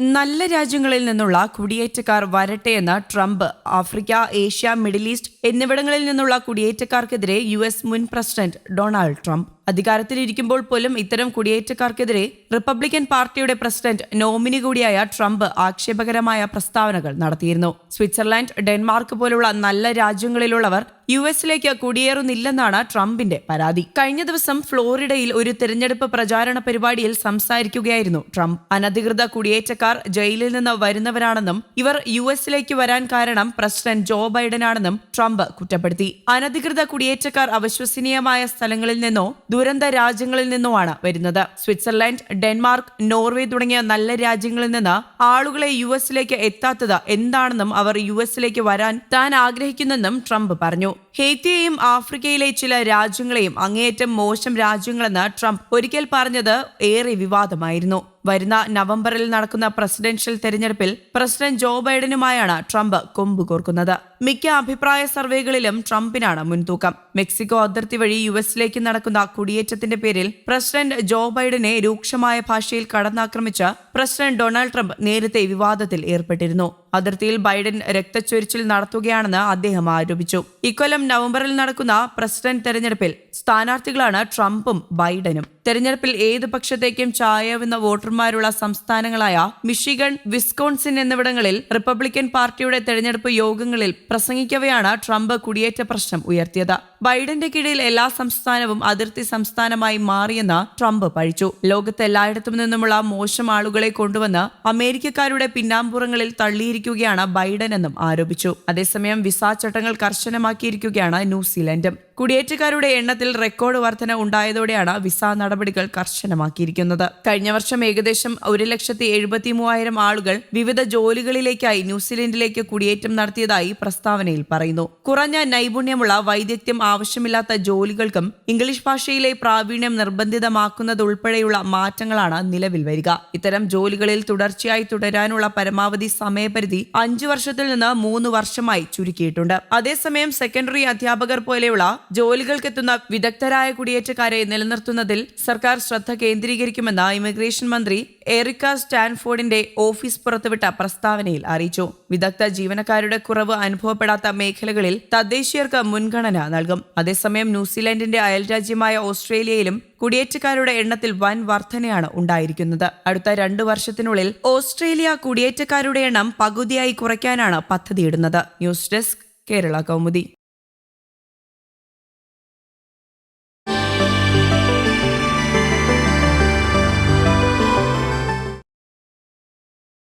നല്ല രാജ്യങ്ങളിൽ നിന്നുള്ള കുടിയേറ്റക്കാർ വരട്ടെയെന്ന് Trump. Africa, Asia, Middle East എന്നിവിടങ്ങളിൽ നിന്നുള്ള കുടിയേറ്റക്കാർക്കെതിരെ US മുൻ പ്രസിഡന്റ് ഡൊണാൾഡ് ട്രംപ്. അധികാരത്തിലിരിക്കുമ്പോൾ പോലും ഇത്തരം കുടിയേറ്റക്കാർക്കെതിരെ റിപ്പബ്ലിക്കൻ പാർട്ടിയുടെ പ്രസിഡന്റ് നോമിനി കൂടിയായ ട്രംപ് ആക്ഷേപകരമായ പ്രസ്താവനകൾ നടത്തിയിരുന്നു. സ്വിറ്റ്സർലാൻഡ്, ഡെൻമാർക്ക് പോലുള്ള നല്ല രാജ്യങ്ങളിലുള്ളവർ US-ലേക്ക് കുടിയേറുന്നില്ലെന്നാണ് ട്രംപിന്റെ പരാതി. കഴിഞ്ഞ ദിവസം ഫ്ലോറിഡയിൽ ഒരു തിരഞ്ഞെടുപ്പ് പ്രചാരണ പരിപാടിയിൽ സംസാരിക്കുകയായിരുന്നു ട്രംപ്. അനധികൃത കുടിയേറ്റക്കാർ ജയിലിൽ നിന്ന് വരുന്നവരാണെന്നും ഇവർ US-ലേക്ക് വരാൻ കാരണം പ്രസിഡന്റ് ജോ ബൈഡനാണെന്നും ട്രംപ് കുറ്റപ്പെടുത്തി. അനധികൃത കുടിയേറ്റക്കാർ അവിശ്വസനീയമായ സ്ഥലങ്ങളിൽ നിന്നോ ദുരന്ത രാജ്യങ്ങളിൽ നിന്നുമാണ് വരുന്നത്. സ്വിറ്റ്സർലാൻഡ്, ഡെൻമാർക്ക്, നോർവേ തുടങ്ങിയ നല്ല രാജ്യങ്ങളിൽ നിന്ന് ആളുകളെ US-ലേക്ക് എത്താത്തത് എന്താണെന്നും അവർ US-ലേക്ക് വരാൻ താൻ ആഗ്രഹിക്കുന്നെന്നും ട്രംപ് പറഞ്ഞു. ഹെയ്ത്തിയെയും ആഫ്രിക്കയിലെ ചില രാജ്യങ്ങളെയും അങ്ങേയറ്റം മോശം രാജ്യങ്ങളെന്ന് ട്രംപ് ഒരിക്കൽ പറഞ്ഞത് ഏറെ വിവാദമായിരുന്നു. വരുന്ന നവംബറിൽ നടക്കുന്ന പ്രസിഡൻഷ്യൽ തെരഞ്ഞെടുപ്പിൽ പ്രസിഡന്റ് ജോ ബൈഡനുമായാണ് ട്രംപ് കൊമ്പുകോർക്കുന്നത്. മിക്ക അഭിപ്രായ സർവേകളിലും ട്രംപിനാണ് മുൻതൂക്കം. മെക്സിക്കോ അതിർത്തി വഴി US-ലേക്ക് നടക്കുന്ന കുടിയേറ്റത്തിന്റെ പേരിൽ പ്രസിഡന്റ് ജോ ബൈഡനെ രൂക്ഷമായ ഭാഷയിൽ കടന്നാക്രമിച്ച് പ്രസിഡന്റ് ഡൊണാൾഡ് ട്രംപ് നേരത്തെ വിവാദത്തിൽ ഏർപ്പെട്ടിരുന്നു. അതിർത്തിയിൽ ബൈഡൻ രക്തച്ചൊരിച്ചിൽ നടത്തുകയാണെന്ന് അദ്ദേഹം ആരോപിച്ചു. ഇക്കൊല്ലം നവംബറിൽ നടക്കുന്ന പ്രസിഡന്റ് തെരഞ്ഞെടുപ്പിൽ സ്ഥാനാർത്ഥികളാണ് ട്രംപും ബൈഡനും. തെരഞ്ഞെടുപ്പിൽ ഏത് പക്ഷത്തേക്കും ചായാവുന്ന വോട്ടർമാരുള്ള സംസ്ഥാനങ്ങളായ മിഷിഗൺ, വിസ്കോൺസിൻ എന്നിവിടങ്ങളിൽ റിപ്പബ്ലിക്കൻ പാർട്ടിയുടെ തെരഞ്ഞെടുപ്പ് യോഗങ്ങളിൽ പ്രസംഗിക്കവെയാണ് ട്രംപ് കുടിയേറ്റ പ്രശ്നം ഉയർത്തിയത്. ബൈഡന്റെ കീഴിൽ എല്ലാ സംസ്ഥാനവും അതിർത്തി സംസ്ഥാനമായി മാറിയെന്ന് ട്രംപ് പഴിച്ചു. ലോകത്ത് എല്ലായിടത്തും നിന്നുമുള്ള മോശം ആളുകളെ കൊണ്ടുവന്ന് അമേരിക്കക്കാരുടെ പിന്നാമ്പുറങ്ങളിൽ തള്ളിയിരിക്കുകയാണ് ബൈഡൻ എന്നും ആരോപിച്ചു. അതേസമയം വിസ ചട്ടങ്ങൾ കർശനമാക്കിയിരിക്കുകയാണ് ന്യൂസിലൻഡും. കുടിയേറ്റക്കാരുടെ എണ്ണത്തിൽ റെക്കോർഡ് വർധന ഉണ്ടായതോടെയാണ് വിസ നടപടികൾ കർശനമാക്കിയിരിക്കുന്നത്. കഴിഞ്ഞ വർഷം ഏകദേശം 1,73,000 ആളുകൾ വിവിധ ജോലികളിലേക്കായി ന്യൂസിലൻഡിലേക്ക് കുടിയേറ്റം നടത്തിയതായി പ്രസ്താവനയിൽ പറയുന്നു. കുറഞ്ഞ നൈപുണ്യമുള്ള, വൈദഗ്ധ്യം ആവശ്യമില്ലാത്ത ജോലികൾക്കും ഇംഗ്ലീഷ് ഭാഷയിലെ പ്രാവീണ്യം നിർബന്ധിതമാക്കുന്നതുൾപ്പെടെയുള്ള മാറ്റങ്ങളാണ് നിലവിൽ വരിക. ഇത്തരം ജോലികളിൽ തുടർച്ചയായി തുടരാനുള്ള പരമാവധി സമയപരിധി 5 വർഷത്തിൽ നിന്ന് 3 വർഷമായി ചുരുക്കിയിട്ടുണ്ട്. അതേസമയം സെക്കൻഡറി അധ്യാപകർ പോലെയുള്ള ജോലികൾക്കെത്തുന്ന വിദഗ്ധരായ കുടിയേറ്റക്കാരെ നിലനിർത്തുന്നതിൽ സർക്കാർ ശ്രദ്ധ കേന്ദ്രീകരിക്കുമെന്ന് ഇമിഗ്രേഷൻ മന്ത്രി എറിക്ക സ്റ്റാൻഫോർഡിന്റെ ഓഫീസ് പുറത്തുവിട്ട പ്രസ്താവനയിൽ അറിയിച്ചു. വിദഗ്ധ ജീവനക്കാരുടെ കുറവ് അനുഭവപ്പെടാത്ത മേഖലകളിൽ തദ്ദേശീയർക്ക് മുൻഗണന നൽകും. അതേസമയം ന്യൂസിലൻഡിന്റെ അയൽരാജ്യമായ ഓസ്ട്രേലിയയിലും കുടിയേറ്റക്കാരുടെ എണ്ണത്തിൽ വൻ വർധനയാണ് ഉണ്ടായിരിക്കുന്നത്. അടുത്ത 2 വർഷത്തിനുള്ളിൽ ഓസ്ട്രേലിയ കുടിയേറ്റക്കാരുടെ എണ്ണം പകുതിയായി കുറയ്ക്കാനാണ് പദ്ധതിയിടുന്നത്. News desk, Kerala Kaumudi.